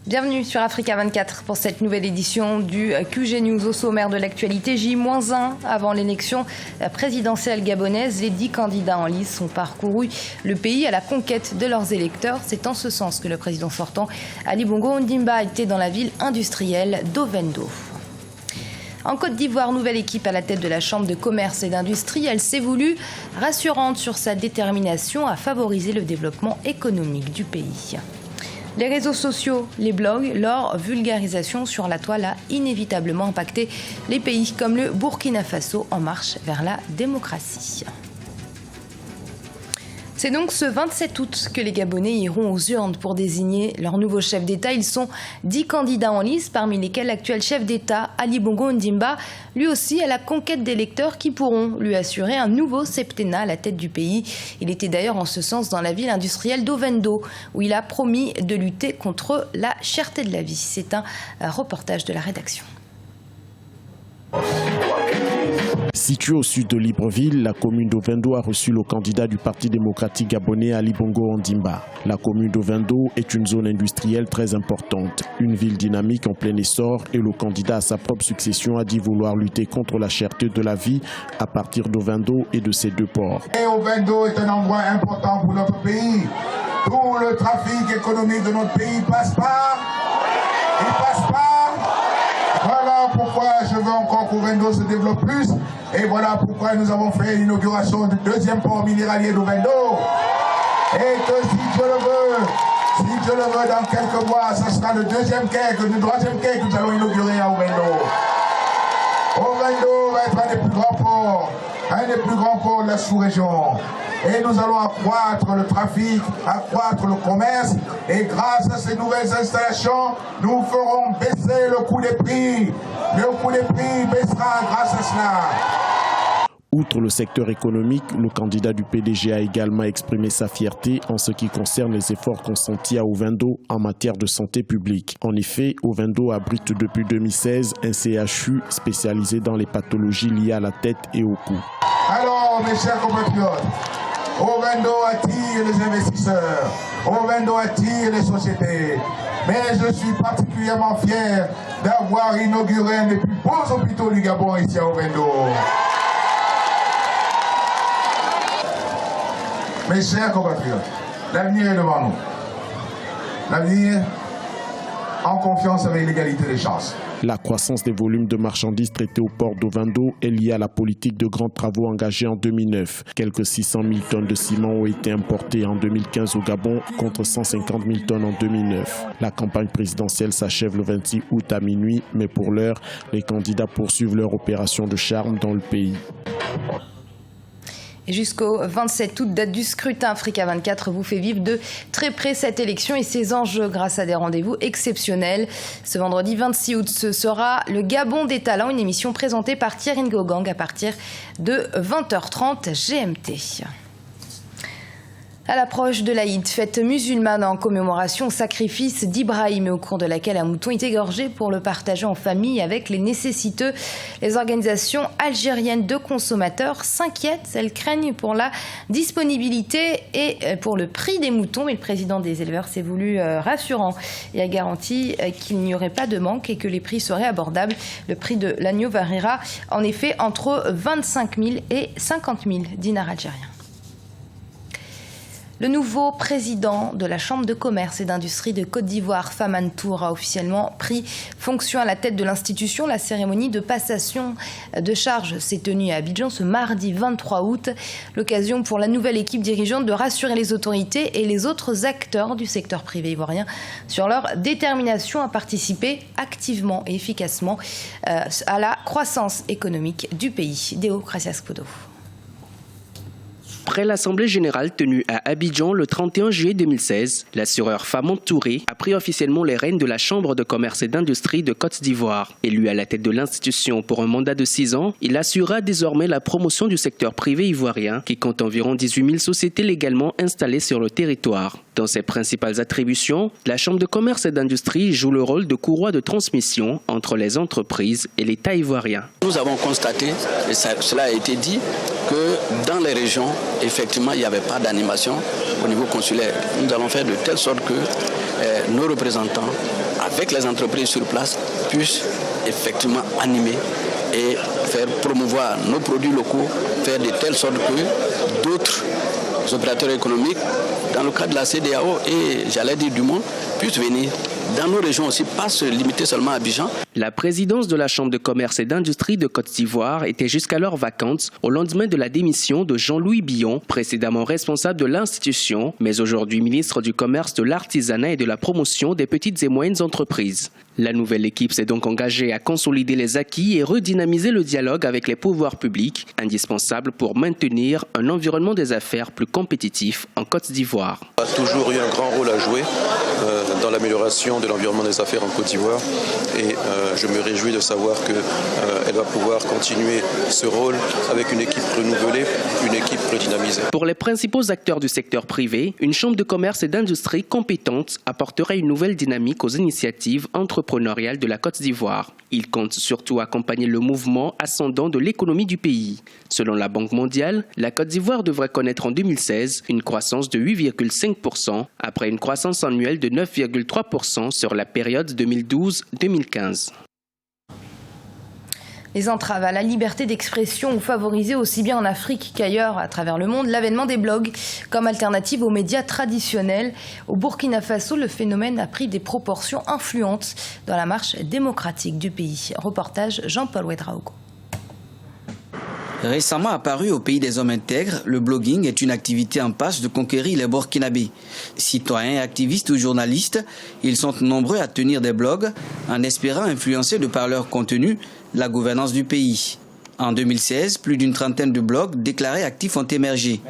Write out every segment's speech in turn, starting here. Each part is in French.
Bienvenue sur Africa 24 pour cette nouvelle édition du QG News. Au sommaire de l'actualité, J-1 avant l'élection présidentielle gabonaise. Les 10 candidats en lice ont parcouru le pays à la conquête de leurs électeurs. C'est en ce sens que le président sortant, Ali Bongo Ondimba, était dans la ville industrielle d'Ovendo. En Côte d'Ivoire, nouvelle équipe à la tête de la Chambre de commerce et d'industrie. Elle s'est voulue rassurante sur sa détermination à favoriser le développement économique du pays. Les réseaux sociaux, les blogs, leur vulgarisation sur la toile a inévitablement impacté les pays comme le Burkina Faso en marche vers la démocratie. C'est donc ce 27 août que les Gabonais iront aux urnes pour désigner leur nouveau chef d'État. Ils sont 10 candidats en lice, parmi lesquels l'actuel chef d'État, Ali Bongo Ondimba, lui aussi à la conquête d'électeurs qui pourront lui assurer un nouveau septennat à la tête du pays. Il était d'ailleurs en ce sens dans la ville industrielle d'Ovendo, où il a promis de lutter contre la cherté de la vie. C'est un reportage de la rédaction. Située au sud de Libreville, la commune d'Ovendo a reçu le candidat du Parti démocratique gabonais Ali Bongo Ondimba. La commune d'Ovendo est une zone industrielle très importante, une ville dynamique en plein essor, et le candidat à sa propre succession a dit vouloir lutter contre la cherté de la vie à partir d'Ovendo et de ses deux ports. Et Ovendo est un endroit important pour notre pays. Tout le trafic économique de notre pays passe par. Voilà pourquoi je veux encore qu'Ovendo se développe plus. Et voilà pourquoi nous avons fait l'inauguration du deuxième port minéralier d'Ovendo. Et que si Dieu le veut, dans quelques mois, ce sera le troisième quai que nous allons inaugurer à Ovendo. Ovendo va être un des plus grands ports de la sous-région. Et nous allons accroître le trafic, accroître le commerce. Et grâce à ces nouvelles installations, nous ferons baisser le coût des prix. Le coût des prix baissera grâce à cela. Outre le secteur économique, le candidat du PDG a également exprimé sa fierté en ce qui concerne les efforts consentis à Ovendo en matière de santé publique. En effet, Ovendo abrite depuis 2016 un CHU spécialisé dans les pathologies liées à la tête et au cou. Alors, mes chers compatriotes, Ovendo attire les investisseurs, Ovendo attire les sociétés. Mais je suis particulièrement fier d'avoir inauguré un des plus beaux hôpitaux du Gabon ici à Ovendo. Mes chers compatriotes, l'avenir est devant nous. L'avenir en confiance avec l'égalité des chances. La croissance des volumes de marchandises traitées au port d'Ovendo est liée à la politique de grands travaux engagés en 2009. Quelques 600 000 tonnes de ciment ont été importées en 2015 au Gabon contre 150 000 tonnes en 2009. La campagne présidentielle s'achève le 26 août à minuit, mais pour l'heure, les candidats poursuivent leur opération de charme dans le pays. Et jusqu'au 27 août, date du scrutin, Africa 24 vous fait vivre de très près cette élection et ses enjeux grâce à des rendez-vous exceptionnels. Ce vendredi 26 août, ce sera le Gabon des talents, une émission présentée par Thierry Ngogang à partir de 20h30 GMT. À l'approche de l'Aïd, fête musulmane en commémoration au sacrifice d'Ibrahim, au cours de laquelle un mouton est égorgé pour le partager en famille avec les nécessiteux. Les organisations algériennes de consommateurs s'inquiètent. Elles craignent pour la disponibilité et pour le prix des moutons. Mais le président des éleveurs s'est voulu rassurant et a garanti qu'il n'y aurait pas de manque et que les prix seraient abordables. Le prix de l'agneau variera en effet entre 25 000 et 50 000 dinars algériens. Le nouveau président de la Chambre de commerce et d'industrie de Côte d'Ivoire, Famane Tour, a officiellement pris fonction à la tête de l'institution. La cérémonie de passation de charges s'est tenue à Abidjan ce mardi 23 août. L'occasion pour la nouvelle équipe dirigeante de rassurer les autorités et les autres acteurs du secteur privé ivoirien sur leur détermination à participer activement et efficacement à la croissance économique du pays. Deo Gracias-Podo. Après l'Assemblée générale tenue à Abidjan le 31 juillet 2016, l'assureur Famane Touré a pris officiellement les rênes de la Chambre de commerce et d'industrie de Côte d'Ivoire. Élu à la tête de l'institution pour un mandat de 6 ans, il assurera désormais la promotion du secteur privé ivoirien qui compte environ 18 000 sociétés légalement installées sur le territoire. Dans ses principales attributions, la Chambre de commerce et d'industrie joue le rôle de courroie de transmission entre les entreprises et l'État ivoirien. Nous avons constaté, et cela a été dit, que dans les régions, effectivement, il n'y avait pas d'animation au niveau consulaire. Nous allons faire de telle sorte que nos représentants, avec les entreprises sur place, puissent effectivement animer et faire promouvoir nos produits locaux, faire de telle sorte que d'autres opérateurs économiques, dans le cadre de la CEDEAO et j'allais dire du monde, puissent venir dans nos régions aussi, pas se limiter seulement à Abidjan. La présidence de la Chambre de commerce et d'industrie de Côte d'Ivoire était jusqu'alors vacante au lendemain de la démission de Jean-Louis Billon, précédemment responsable de l'institution, mais aujourd'hui ministre du Commerce, de l'Artisanat et de la Promotion des petites et moyennes entreprises. La nouvelle équipe s'est donc engagée à consolider les acquis et redynamiser le dialogue avec les pouvoirs publics, indispensable pour maintenir un environnement des affaires plus compétitif en Côte d'Ivoire. On a toujours eu un grand rôle à jouer dans l'amélioration de l'environnement des affaires en Côte d'Ivoire et je me réjouis de savoir qu'elle va pouvoir continuer ce rôle avec une équipe renouvelée, une équipe redynamisée. Pour les principaux acteurs du secteur privé, une chambre de commerce et d'industrie compétente apporterait une nouvelle dynamique aux initiatives entrepreneuriales de la Côte d'Ivoire. Il compte surtout accompagner le mouvement ascendant de l'économie du pays. Selon la Banque mondiale, la Côte d'Ivoire devrait connaître en 2016 une croissance de 8,5% après une croissance annuelle de 9,3% sur la période 2012-2015. Les entraves à la liberté d'expression ont favorisé aussi bien en Afrique qu'ailleurs à travers le monde l'avènement des blogs comme alternative aux médias traditionnels. Au Burkina Faso, le phénomène a pris des proportions influentes dans la marche démocratique du pays. Reportage Jean-Paul Ouedraogo. Récemment apparu au pays des hommes intègres, le blogging est une activité en passe de conquérir les Burkinabés. Citoyens, activistes ou journalistes, ils sont nombreux à tenir des blogs en espérant influencer de par leur contenu la gouvernance du pays. En 2016, plus d'une trentaine de blogs déclarés actifs ont émergé.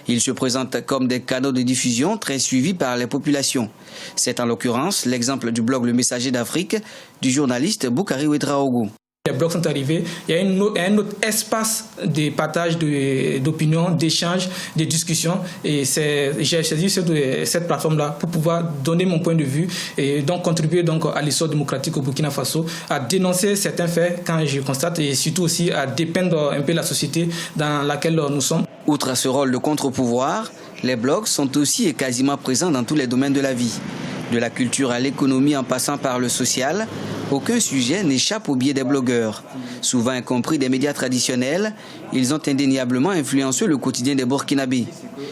Ils se présentent comme des canaux de diffusion très suivis par les populations. C'est en l'occurrence l'exemple du blog Le Messager d'Afrique du journaliste Boukari Ouedraogo. Les blogs sont arrivés, il y a un autre espace de partage d'opinions, d'échanges, de discussions. Et j'ai saisi cette plateforme-là pour pouvoir donner mon point de vue et donc contribuer à l'histoire démocratique au Burkina Faso, à dénoncer certains faits quand je constate et surtout aussi à dépeindre un peu la société dans laquelle nous sommes. Outre ce rôle de contre-pouvoir, les blogs sont aussi et quasiment présents dans tous les domaines de la vie. De la culture à l'économie en passant par le social, aucun sujet n'échappe au biais des blogueurs. Souvent incompris des médias traditionnels, ils ont indéniablement influencé le quotidien des Burkinabés.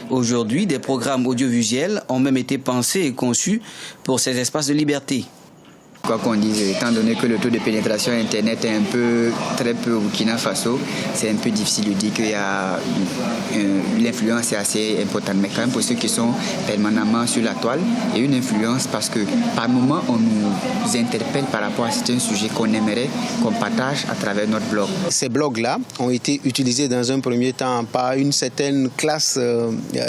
Aujourd'hui, des programmes audiovisuels ont même été pensés et conçus pour ces espaces de liberté. Quoi qu'on dise, étant donné que le taux de pénétration Internet est très peu au Burkina Faso, c'est un peu difficile de dire qu'il y a l'influence est assez importante. Mais quand même pour ceux qui sont permanemment sur la toile, il y a une influence parce que par moment on nous interpelle par rapport à certains sujets qu'on aimerait qu'on partage à travers notre blog. Ces blogs-là ont été utilisés dans un premier temps par une certaine classe,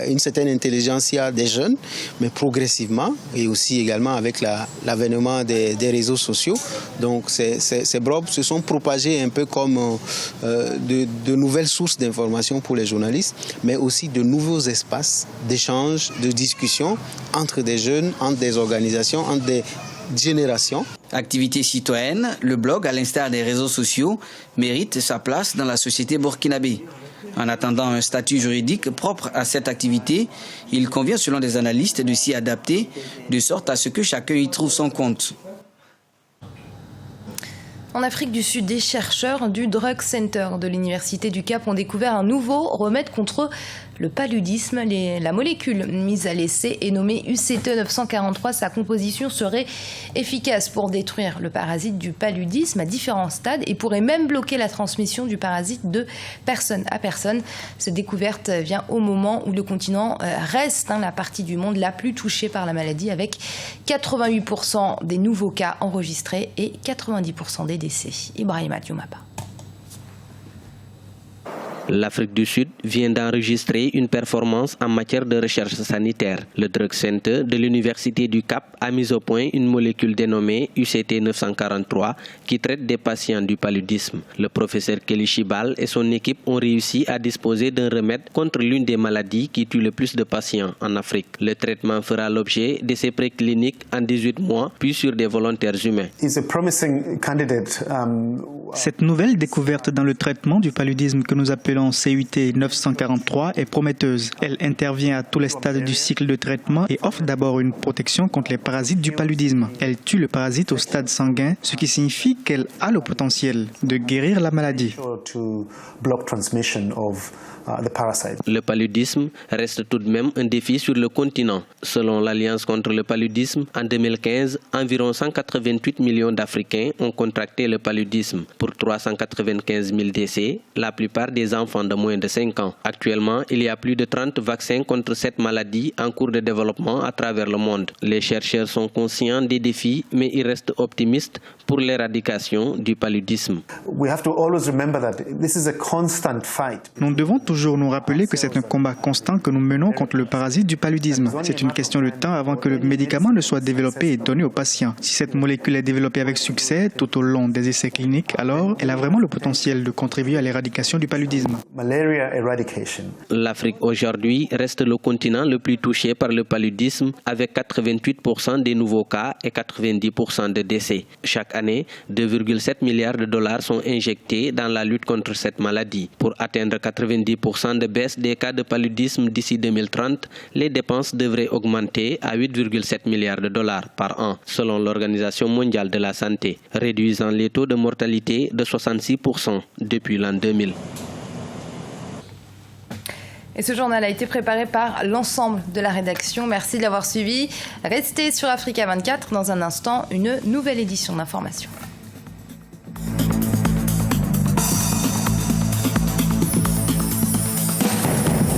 une certaine intelligentsia des jeunes, mais progressivement et aussi également avec l'avènement des réseaux sociaux. Donc ces blogs se sont propagés un peu comme de nouvelles sources d'informations pour les journalistes, mais aussi de nouveaux espaces d'échange, de discussion entre des jeunes, entre des organisations, entre des générations. Activité citoyenne, le blog, à l'instar des réseaux sociaux, mérite sa place dans la société burkinabé. En attendant un statut juridique propre à cette activité, il convient selon des analystes de s'y adapter de sorte à ce que chacun y trouve son compte. En Afrique du Sud, des chercheurs du Drug Center de l'Université du Cap ont découvert un nouveau remède contre le paludisme. La molécule mise à l'essai est nommée UCT 943. Sa composition serait efficace pour détruire le parasite du paludisme à différents stades et pourrait même bloquer la transmission du parasite de personne à personne. Cette découverte vient au moment où le continent reste la partie du monde la plus touchée par la maladie, avec 88% des nouveaux cas enregistrés et 90% des décès. Ibrahima Dioumaba. L'Afrique du Sud vient d'enregistrer une performance en matière de recherche sanitaire. Le Drug Center de l'Université du Cap a mis au point une molécule dénommée UCT 943 qui traite des patients du paludisme. Le professeur Kelly Chibal et son équipe ont réussi à disposer d'un remède contre l'une des maladies qui tue le plus de patients en Afrique. Le traitement fera l'objet d'essais précliniques en 18 mois, puis sur des volontaires humains. Cette nouvelle découverte dans le traitement du paludisme que nous appelons selon CUT 943 est prometteuse. Elle intervient à tous les stades du cycle de traitement et offre d'abord une protection contre les parasites du paludisme. Elle tue le parasite au stade sanguin, ce qui signifie qu'elle a le potentiel de guérir la maladie. Le paludisme reste tout de même un défi sur le continent. Selon l'Alliance contre le paludisme, en 2015, environ 188 millions d'Africains ont contracté le paludisme pour 395 000 décès, la plupart des enfants de moins de 5 ans. Actuellement, il y a plus de 30 vaccins contre cette maladie en cours de développement à travers le monde. Les chercheurs sont conscients des défis, mais ils restent optimistes pour l'éradication du paludisme. Nous devons toujours nous rappeler que c'est un combat constant que nous menons contre le parasite du paludisme. C'est une question de temps avant que le médicament ne soit développé et donné aux patients. Si cette molécule est développée avec succès tout au long des essais cliniques, alors elle a vraiment le potentiel de contribuer à l'éradication du paludisme. L'Afrique aujourd'hui reste le continent le plus touché par le paludisme avec 88% des nouveaux cas et 90% de décès. Chaque année, 2,7 milliards de dollars sont injectés dans la lutte contre cette maladie. Pour atteindre 90% de baisse des cas de paludisme d'ici 2030, les dépenses devraient augmenter à 8,7 milliards de dollars par an, selon l'Organisation mondiale de la santé, réduisant les taux de mortalité de 66% depuis l'an 2000. Et ce journal a été préparé par l'ensemble de la rédaction. Merci de l'avoir suivi. Restez sur Africa 24. Dans un instant, une nouvelle édition d'information.